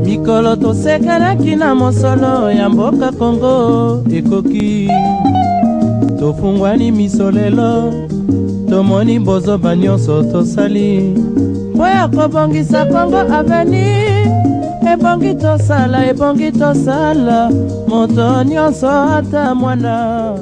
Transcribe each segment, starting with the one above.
Mikolo tosekelaki na mosolo ya mboka Kongo ekoki tofungwani misolelo tomoni bozoba nyonso tosali mpo ya kobongisa Kongo aveni ebongi tosala moto nyonso ata mwana.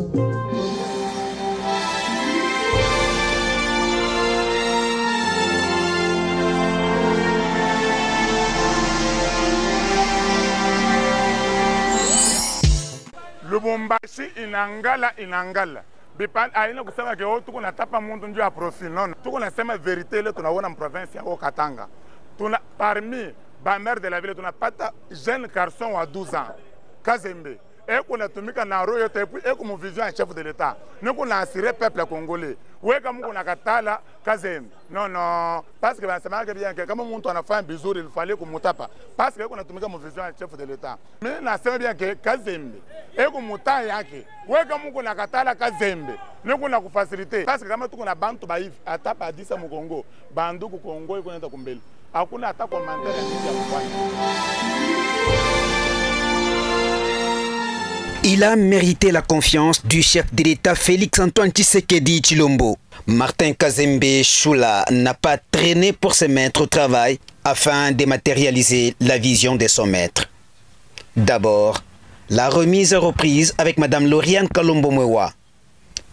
Lubumbashi inangala bipa aina kusema ke tuko natapa muntu ndio ya profil non tuko nasema verite ile tunaona province ya Katanga tuna parmi ba maire de la ville tunapata jeune garçon wa 12 ans Kazembe eko natumika na roho yote eko mu vision ya chef de l'état niko na assurer peuple congolais weka mungu nakatala Kazembe non parce que banasema que bien que kama muntu anafanya bizuri il fallait kumutapa parce que eko natumika mu vision ya chef de l'état mais nasema bien que Kazembe eko muta yake weka mungu nakatala Kazembe niko na kufaciliter parce que kama tuko na bantu ba hivi atapa adisa mu Kongo bandu ku Kongo iko nenda kumbele hakuna hata commentaire ya kufanya. Il a mérité la confiance du chef de l'État Félix-Antoine Tshisekedi Tshilombo. Martin Kazembe Choula n'a pas traîné pour se mettre au travail afin de matérialiser la vision de son maître. D'abord, la remise et reprise avec Madame Lauriane Kalombo Mwewa.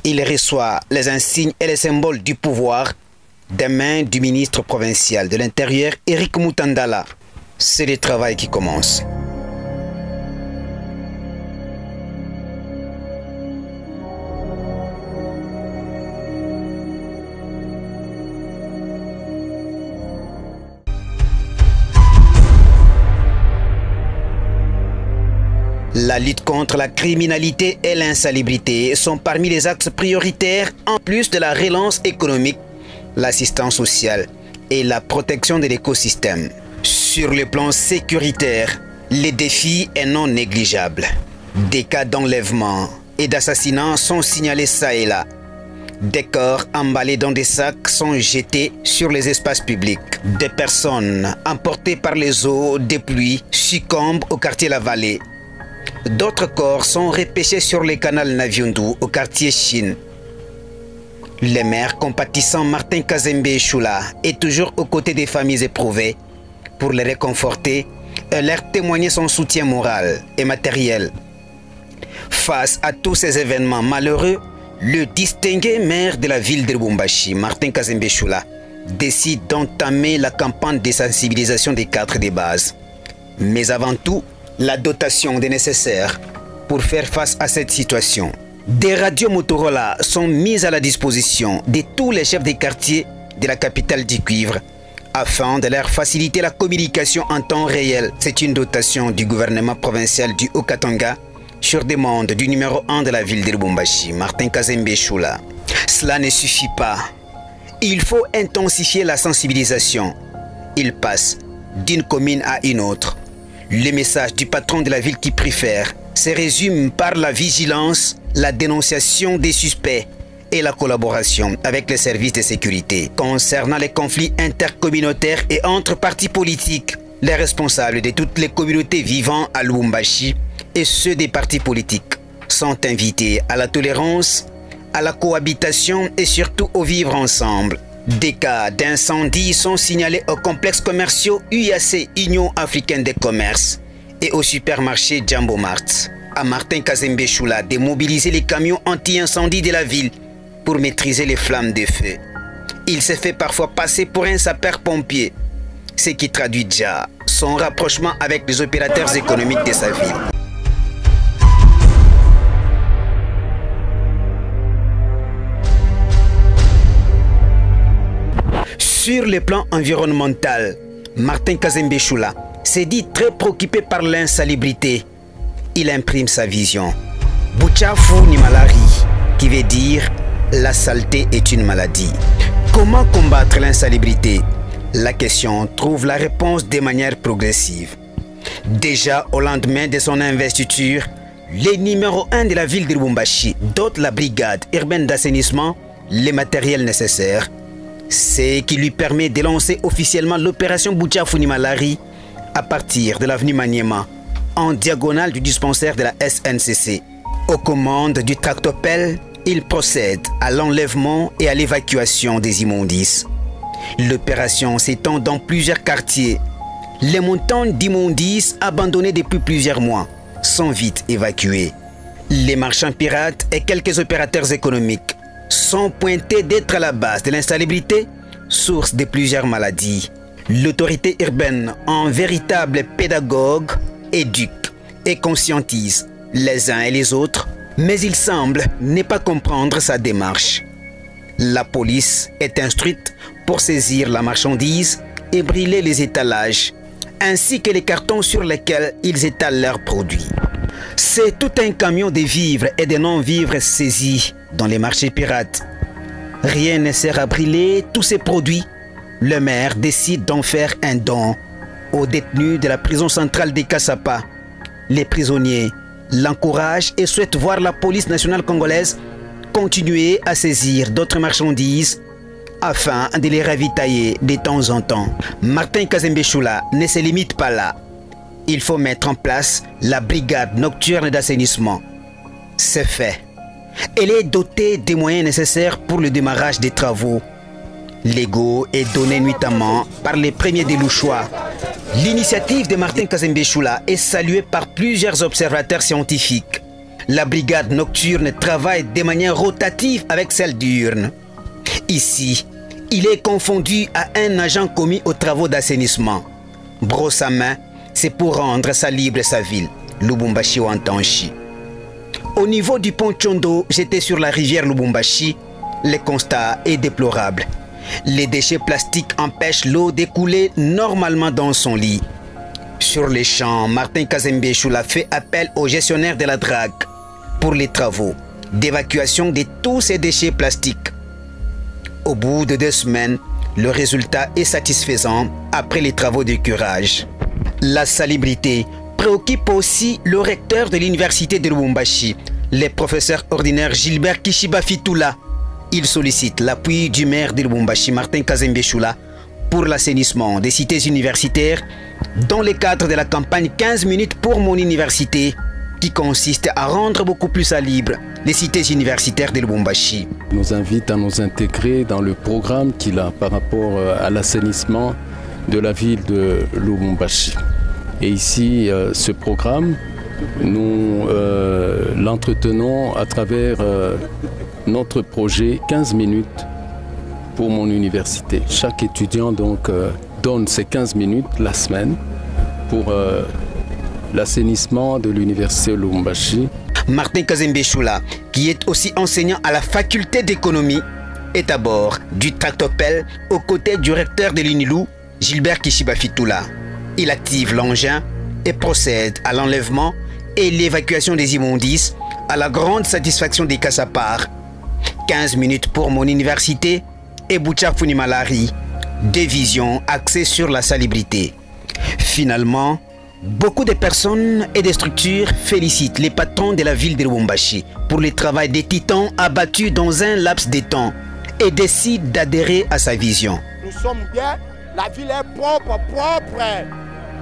Il reçoit les insignes et les symboles du pouvoir des mains du ministre provincial de l'Intérieur, Eric Mutandala. C'est le travail qui commence. La lutte contre la criminalité et l'insalubrité sont parmi les axes prioritaires en plus de la relance économique, l'assistance sociale et la protection de l'écosystème. Sur le plan sécuritaire, le défi est non négligeable. Des cas d'enlèvement et d'assassinat sont signalés ça et là. Des corps emballés dans des sacs sont jetés sur les espaces publics. Des personnes emportées par les eaux des pluies succombent au quartier La Vallée. D'autres corps sont repêchés sur le canal Naviundu au quartier Chine. Le maire compatissant Martin Kazembe Choula est toujours aux côtés des familles éprouvées pour les réconforter et leur témoigner son soutien moral et matériel. Face à tous ces événements malheureux, le distingué maire de la ville de Lubumbashi, Martin Kazembe Choula, décide d'entamer la campagne de sensibilisation des cadres de base. Mais avant tout, la dotation des nécessaires pour faire face à cette situation. Des radios Motorola sont mises à la disposition de tous les chefs des quartiers de la capitale du cuivre afin de leur faciliter la communication en temps réel. C'est une dotation du gouvernement provincial du Haut-Katanga sur demande du numéro 1 de la ville de Lubumbashi, Martin Kazembe Choula. Cela ne suffit pas. Il faut intensifier la sensibilisation. Il passe d'une commune à une autre. Le message du patron de la ville qui préfère se résume par la vigilance, la dénonciation des suspects et la collaboration avec les services de sécurité. Concernant les conflits intercommunautaires et entre partis politiques, les responsables de toutes les communautés vivant à Lubumbashi et ceux des partis politiques sont invités à la tolérance, à la cohabitation et surtout au vivre ensemble. Des cas d'incendie sont signalés aux complexes commerciaux UAC, Union africaine des commerces, et au supermarché Jumbo Mart. À Martin Kazembe Choula de mobiliser les camions anti-incendie de la ville pour maîtriser les flammes de feu. Il s'est fait parfois passer pour un sapeur-pompier, ce qui traduit déjà son rapprochement avec les opérateurs économiques de sa ville. Sur le plan environnemental, Martin Kazembe Choula s'est dit très préoccupé par l'insalubrité. Il imprime sa vision. Buchafu ni malari, qui veut dire la saleté est une maladie. Comment combattre l'insalubrité? La question trouve la réponse de manière progressive. Déjà au lendemain de son investiture, le numéro 1 de la ville de Lubumbashi dote la brigade urbaine d'assainissement les matériels nécessaires. Ce qui lui permet de lancer officiellement l'opération Buchafu Malari à partir de l'avenue Maniema, en diagonale du dispensaire de la SNCC. Aux commandes du tractopelle, il procède à l'enlèvement et à l'évacuation des immondices. L'opération s'étend dans plusieurs quartiers. Les montants d'immondices abandonnés depuis plusieurs mois sont vite évacués. Les marchands pirates et quelques opérateurs économiques sont pointés d'être à la base de l'insalubrité, source de plusieurs maladies. L'autorité urbaine, en véritable pédagogue, éduque et conscientise les uns et les autres, mais il semble ne pas comprendre sa démarche. La police est instruite pour saisir la marchandise et brûler les étalages, ainsi que les cartons sur lesquels ils étalent leurs produits. C'est tout un camion de vivres et de non-vivres saisis dans les marchés pirates. Rien ne sert à brûler tous ces produits. Le maire décide d'en faire un don aux détenus de la prison centrale des Kassapa. Les prisonniers l'encouragent et souhaitent voir la police nationale congolaise continuer à saisir d'autres marchandises afin de les ravitailler de temps en temps. Martin Kazembe Choula ne se limite pas là. Il faut mettre en place la brigade nocturne d'assainissement. C'est fait. Elle est dotée des moyens nécessaires pour le démarrage des travaux. L'ego est donné nuitamment par les premiers des Louchois. L'initiative de Martin Kazembe Choula est saluée par plusieurs observateurs scientifiques. La brigade nocturne travaille de manière rotative avec celle diurne. Ici, il est confondu à un agent commis aux travaux d'assainissement. Brosse à main, c'est pour rendre salibre sa ville, Lubumbashi ou Antanchi. Au niveau du pont Chondo, jeté sur la rivière Lubumbashi, le constat est déplorable. Les déchets plastiques empêchent l'eau d'écouler normalement dans son lit. Sur les champs, Martin Kazembe Choula fait appel au gestionnaire de la drague pour les travaux d'évacuation de tous ces déchets plastiques. Au bout de 2 semaines, le résultat est satisfaisant après les travaux de curage. La salubrité préoccupe aussi le recteur de l'université de Lubumbashi, le professeur ordinaire Gilbert Kishiba Fitoula. Il sollicite l'appui du maire de Lubumbashi, Martin Kazembe Choula, pour l'assainissement des cités universitaires dans le cadre de la campagne 15 minutes pour mon université, qui consiste à rendre beaucoup plus salubres les cités universitaires de Lubumbashi. Il nous invite à nous intégrer dans le programme qu'il a par rapport à l'assainissement de la ville de Lubumbashi. Et ici, ce programme, nous l'entretenons à travers notre projet 15 minutes pour mon université. Chaque étudiant donc donne ces 15 minutes la semaine pour l'assainissement de l'université Lubumbashi. Martin Kazembe Choula, qui est aussi enseignant à la faculté d'économie, est à bord du tractopelle aux côtés du recteur de l'UNILU, Gilbert Kishiba Fitoula. Il active l'engin et procède à l'enlèvement et l'évacuation des immondices à la grande satisfaction des Kassapars. 15 minutes pour mon université et Buchafu Malari, 2 visions axées sur la salubrité. Finalement, beaucoup de personnes et de structures félicitent les patrons de la ville de Lubumbashi pour le travail des titans abattus dans un laps de temps et décident d'adhérer à sa vision. Nous sommes bien, la ville est propre.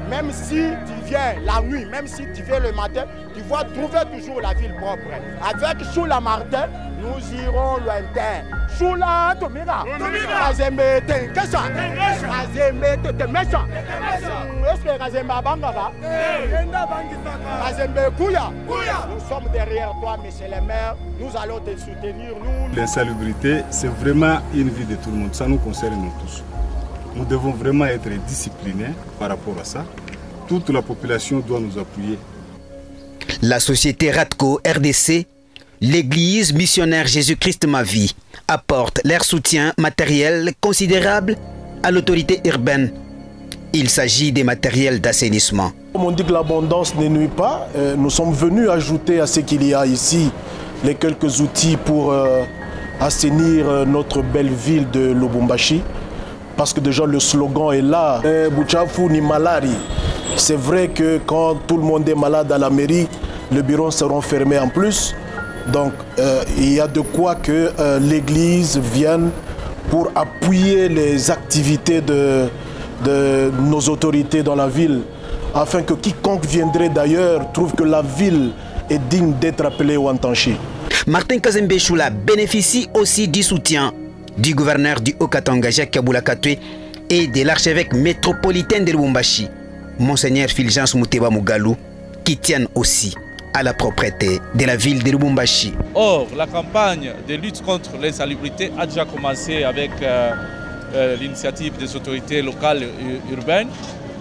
Même si tu viens la nuit, même si tu viens le matin, tu vas trouver toujours la ville propre. Avec Choula Martin, nous irons lointain. Choula, Tomira, Kazembe, Tenkesa, Kazembe, Temesa. Est-ce que Kazembe Bangaba? Kazembe Kouya. Nous sommes derrière toi, monsieur le maire. Nous allons te soutenir. L'insalubrité, c'est vraiment une vie de tout le monde. Ça nous concerne nous tous. Nous devons vraiment être disciplinés par rapport à ça. Toute la population doit nous appuyer. La société Radco RDC, l'église missionnaire Jésus-Christ Ma Vie, apporte leur soutien matériel considérable à l'autorité urbaine. Il s'agit des matériels d'assainissement. Comme on dit que l'abondance ne nuit pas, nous sommes venus ajouter à ce qu'il y a ici les quelques outils pour assainir notre belle ville de Lubumbashi. Parce que déjà le slogan est là, Buchafu ni Malari. C'est vrai que quand tout le monde est malade à la mairie, les bureaux seront fermés en plus. Donc il y a de quoi que l'église vienne pour appuyer les activités de nos autorités dans la ville, afin que quiconque viendrait d'ailleurs trouve que la ville est digne d'être appelée Wantanchi. Martin Kazembe Choula bénéficie aussi du soutien du gouverneur du Haut-Katanga, Jacques Kabula Katwe, et de l'archevêque métropolitain de Lubumbashi, Monseigneur Fulgence Mouteba Mugalou, qui tiennent aussi à la propreté de la ville de Lubumbashi. Or, la campagne de lutte contre l'insalubrité a déjà commencé avec l'initiative des autorités locales et urbaines,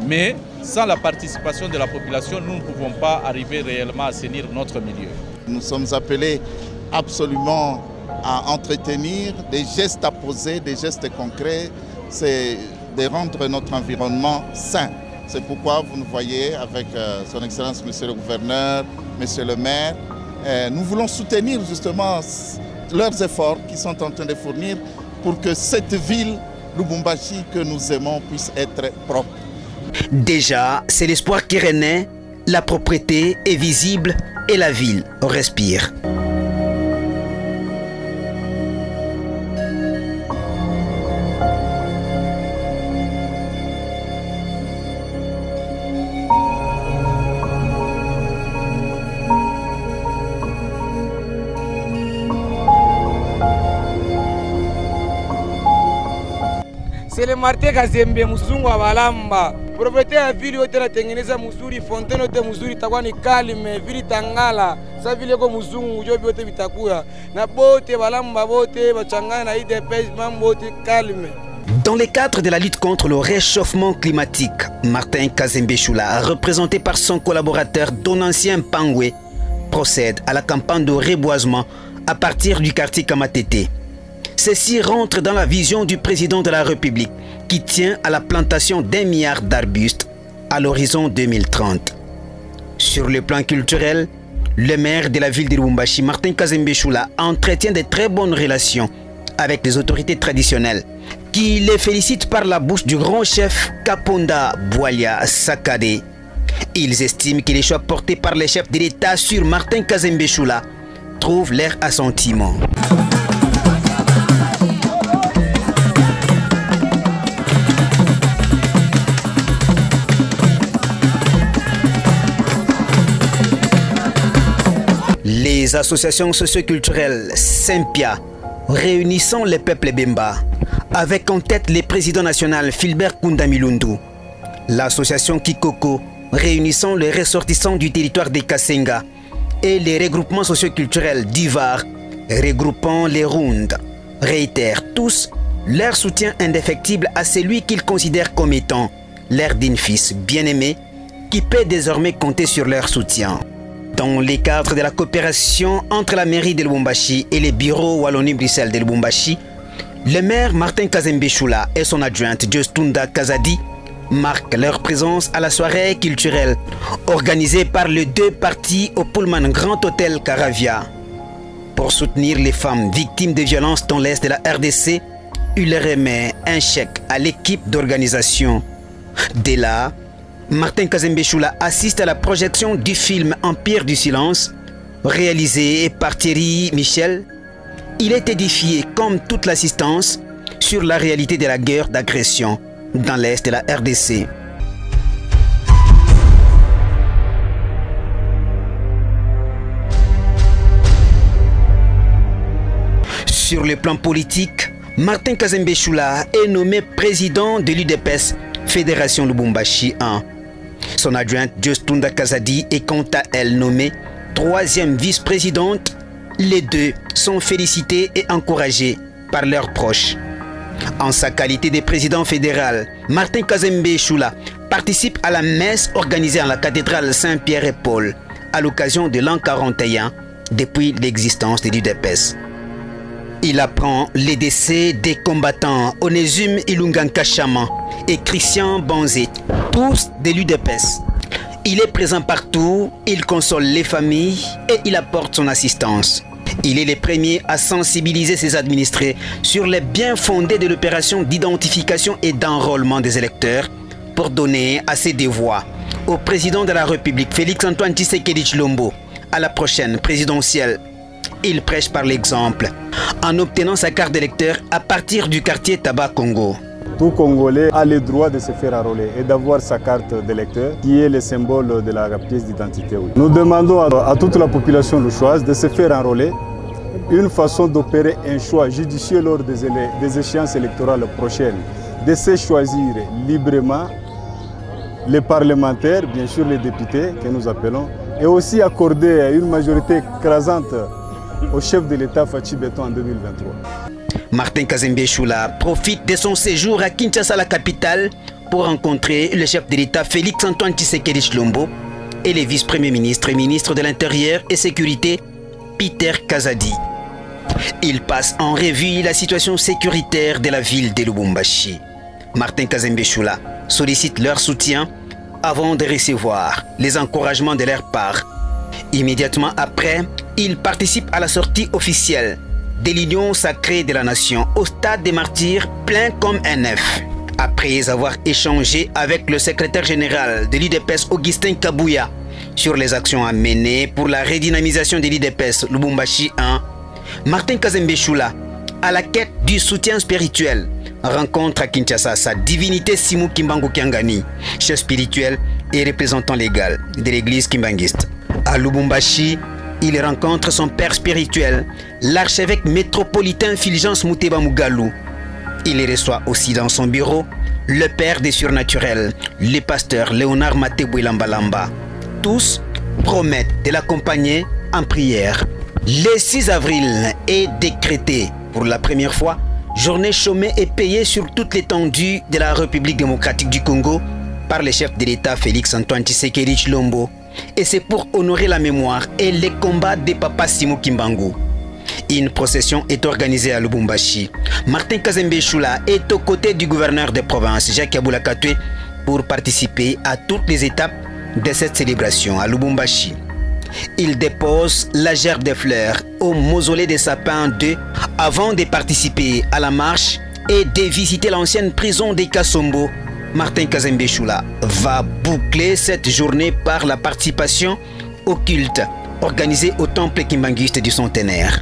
mais sans la participation de la population, nous ne pouvons pas arriver réellement à assainir notre milieu. Nous sommes appelés absolument à entretenir des gestes à poser, des gestes concrets, c'est de rendre notre environnement sain. C'est pourquoi vous nous voyez avec son Excellence Monsieur le Gouverneur, Monsieur le Maire. Nous voulons soutenir justement leurs efforts qu'ils sont en train de fournir pour que cette ville, Lubumbashi, que nous aimons, puisse être propre. Déjà, c'est l'espoir qui renaît, la propreté est visible et la ville respire. C'est le Martin Kazembe Musungu Abalamba. Propriété ya vile yote natengeneza mzuri, fontaine yote mzuri, itakuwa ni kalme, vile tangala. Sa vile ko mzungu jobi yote bitakuya. Na bote balamba bote bachangana na IDPS mambo yote kalme. Dans le cadre de la lutte contre le réchauffement climatique, Martin Kazembe Choula, représenté par son collaborateur Donancien Pangwe, procède à la campagne de reboisement à partir du quartier Kamatete. Ceci rentre dans la vision du président de la République qui tient à la plantation d'1 milliard d'arbustes à l'horizon 2030. Sur le plan culturel, le maire de la ville de Lubumbashi, Martin Kazembe Choula, entretient de très bonnes relations avec les autorités traditionnelles qui les félicitent par la bouche du grand chef Kaponda Boualia Sakade. Ils estiment que les choix portés par les chefs de l'État sur Martin Kazembe Choula trouvent leur assentiment. Les associations socioculturelles Saint-Pia, réunissant les peuples Bemba, avec en tête le président national Philbert Koundamilundu, l'association Kikoko, réunissant les ressortissants du territoire des Kassenga, et les regroupements socioculturels d'Ivar, regroupant les Rounds, réitèrent tous leur soutien indéfectible à celui qu'ils considèrent comme étant leur digne fils bien-aimé, qui peut désormais compter sur leur soutien. Dans le cadre de la coopération entre la mairie de Lubumbashi et les bureaux Wallonie-Bruxelles de Lubumbashi, le maire Martin Kazembe Choula et son adjointe Justunda Kazadi marquent leur présence à la soirée culturelle organisée par les deux partis au Pullman Grand Hôtel Caravia. Pour soutenir les femmes victimes de violences dans l'Est de la RDC, il remet un chèque à l'équipe d'organisation. Dès là, Martin Kazembe Choula assiste à la projection du film Empire du silence, réalisé par Thierry Michel. Il est édifié, comme toute l'assistance, sur la réalité de la guerre d'agression dans l'Est de la RDC. Sur le plan politique, Martin Kazembe Choula est nommé président de l'UDPS, Fédération Lubumbashi 1. Son adjointe Justunda Kazadi est quant à elle nommée troisième vice-présidente. Les deux sont félicités et encouragés par leurs proches. En sa qualité de président fédéral, Martin Kazembe Choula participe à la messe organisée à la cathédrale Saint-Pierre et Paul à l'occasion de l'an 41 depuis l'existence de l'UDPS. Il apprend les décès des combattants Onésime Ilunganka Chaman et Christian Banzé, tous de l'UDPS. Il est présent partout, il console les familles et il apporte son assistance. Il est le premier à sensibiliser ses administrés sur les biens fondés de l'opération d'identification et d'enrôlement des électeurs pour donner assez de voix au président de la République, Félix Antoine Tshisekedi Tshilombo, à la prochaine présidentielle. Il prêche par l'exemple en obtenant sa carte d'électeur à partir du quartier Taba Congo. Tout Congolais a le droit de se faire enrôler et d'avoir sa carte d'électeur qui est le symbole de la pièce d'identité. Nous demandons à toute la population louchoise de se faire enrôler, une façon d'opérer un choix judicieux lors des échéances électorales prochaines, de se choisir librement les parlementaires, bien sûr les députés que nous appelons, et aussi accorder une majorité écrasante au chef de l'État Fachi Beton en 2023. Martin Kazembe Choula profite de son séjour à Kinshasa, la capitale, pour rencontrer le chef de l'État Félix Antoine Tshisekedi Tshilombo et les vice-premiers ministres et ministres de l'Intérieur et Sécurité Peter Kazadi. Il passe en revue la situation sécuritaire de la ville de Lubumbashi. Martin Kazembe Choula sollicite leur soutien avant de recevoir les encouragements de leur part. Immédiatement après, il participe à la sortie officielle de l'Union sacrée de la nation au stade des martyrs plein comme un œuf. Après avoir échangé avec le secrétaire général de l'UDPS Augustin Kabouya sur les actions à mener pour la redynamisation de l'UDPS Lubumbashi 1, Martin Kazembe Choula, à la quête du soutien spirituel, rencontre à Kinshasa sa divinité Simou Kimbangu Kiangani, chef spirituel et représentant légal de l'église kimbanguiste. À Lubumbashi, il rencontre son père spirituel, l'archevêque métropolitain Fulgence Muteba Mugalu. Il les reçoit aussi dans son bureau le père des surnaturels, le pasteur Léonard Mateboué Lambalamba. Tous promettent de l'accompagner en prière. Le 6 avril est décrété pour la première fois journée chômée et payée sur toute l'étendue de la République démocratique du Congo par le chef de l'État Félix Antoine Tshisekedi Tshilombo. Et c'est pour honorer la mémoire et les combats des papas Simou Kimbangu. Une procession est organisée à Lubumbashi. Martin Kazembe Choula est aux côtés du gouverneur de province, Jacques Aboula Katoué, pour participer à toutes les étapes de cette célébration à Lubumbashi. Il dépose la gerbe de fleurs au mausolée des sapins 2 avant de participer à la marche et de visiter l'ancienne prison des Kasombo. Martin Kazembe Choula va boucler cette journée par la participation au culte organisé au temple kimbanguiste du centenaire.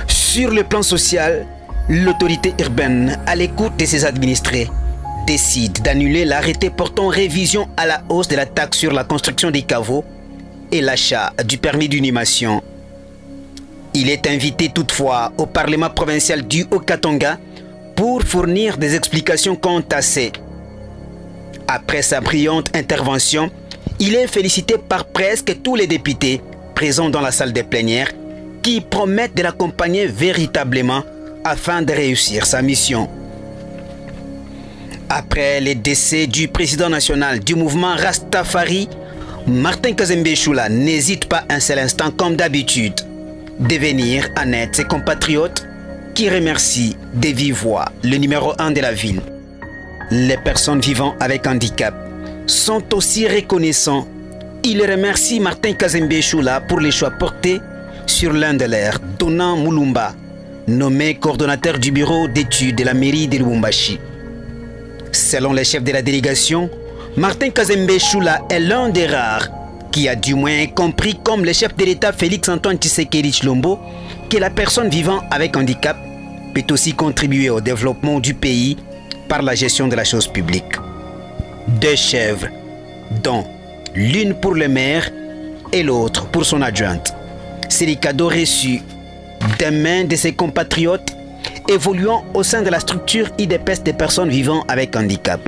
Sur le plan social, l'autorité urbaine, à l'écoute de ses administrés, décide d'annuler l'arrêté portant révision à la hausse de la taxe sur la construction des caveaux et l'achat du permis d'inhumation. Il est invité toutefois au Parlement provincial du Haut-Katanga pour fournir des explications quant à ces. Après sa brillante intervention, il est félicité par presque tous les députés présents dans la salle des plénières qui promettent de l'accompagner véritablement afin de réussir sa mission. Après le décès du président national du mouvement Rastafari, Martin Kazembe Choula n'hésite pas un seul instant, comme d'habitude, de venir en aide ses compatriotes qui remercient de vive voix le numéro 1 de la ville. Les personnes vivant avec handicap sont aussi reconnaissants. Ils remercient Martin Kazembe Choula pour les choix portés sur l'un de leurs, Donan Moulumba, nommé coordonnateur du bureau d'études de la mairie de Lubumbashi. Selon les chefs de la délégation, Martin Kazembe Choula est l'un des rares qui a du moins compris, comme le chef de l'État Félix Antoine Tshisekedi Tshilombo, que la personne vivant avec handicap peut aussi contribuer au développement du pays par la gestion de la chose publique. 2 chèvres, dont l'une pour le maire et l'autre pour son adjointe. C'est les cadeaux reçus des mains de ses compatriotes évoluant au sein de la structure IDPS des personnes vivant avec handicap.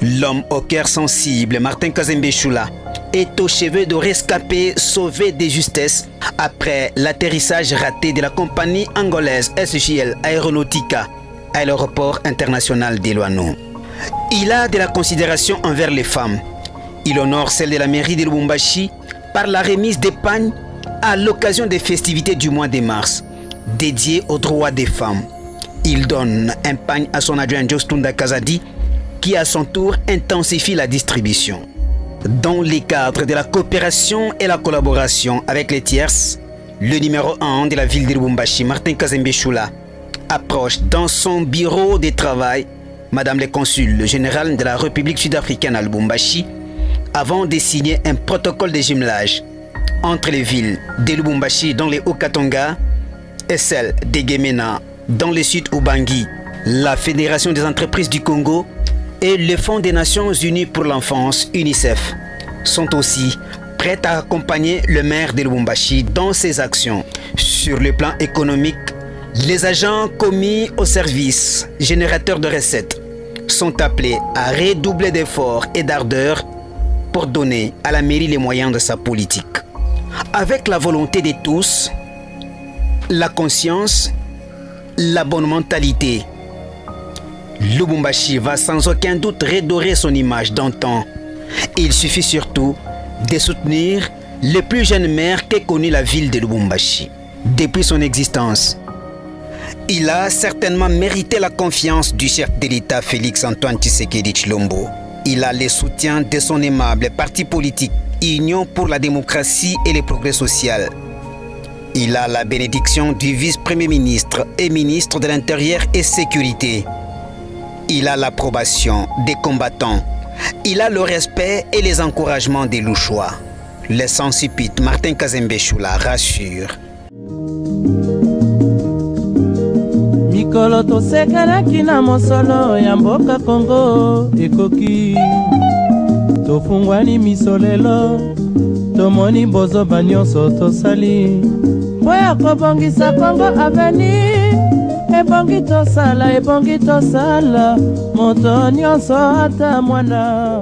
L'homme au cœur sensible, Martin Kazembe Choula, est aux cheveux de rescapés sauvés de justesse après l'atterrissage raté de la compagnie angolaise SJL Aeronautica à l'aéroport international d'Eluano. Il a de la considération envers les femmes. Il honore celle de la mairie de Lubumbashi par la remise d'épargne à l'occasion des festivités du mois de mars, dédiées aux droits des femmes. Il donne un pagne à son adjoint Jostunda Kazadi, qui à son tour intensifie la distribution. Dans les cadres de la coopération et la collaboration avec les tierces, le numéro 1 de la ville de Lubumbashi, Martin Kazembe Choula, approche dans son bureau de travail Madame le consul général de la République sud-africaine à Lubumbashi, avant de signer un protocole de jumelage entre les villes de Lubumbashi dans les Hauts-Katanga et celle de Gemena dans le sud Ubangi. La Fédération des entreprises du Congo et le Fonds des Nations Unies pour l'enfance, UNICEF, sont aussi prêts à accompagner le maire de Lubumbashi dans ses actions. Sur le plan économique, les agents commis au service générateur de recettes sont appelés à redoubler d'efforts et d'ardeur pour donner à la mairie les moyens de sa politique. Avec la volonté de tous, la conscience, la bonne mentalité, Lubumbashi va sans aucun doute redorer son image d'antan. Il suffit surtout de soutenir le plus jeune maire qu'ait connu la ville de Lubumbashi. Depuis son existence, il a certainement mérité la confiance du chef de l'État Félix-Antoine Tshisekedi Tshilombo. Il a le soutien de son aimable parti politique Union pour la démocratie et le progrès social. Il a la bénédiction du vice-premier ministre et ministre de l'Intérieur et Sécurité. Il a l'approbation des combattants. Il a le respect et les encouragements des Louchois. Le sans-supite Martin Kazembe Choula rassure. Mikolo tosekanaki na mosolo ya mboka Kongo ekoki tofungwani misolelo tomoni bozoba nyonso tosali mpo ya kobongisa Kongo aveni ebongi tosala moto nyonso ata mwana.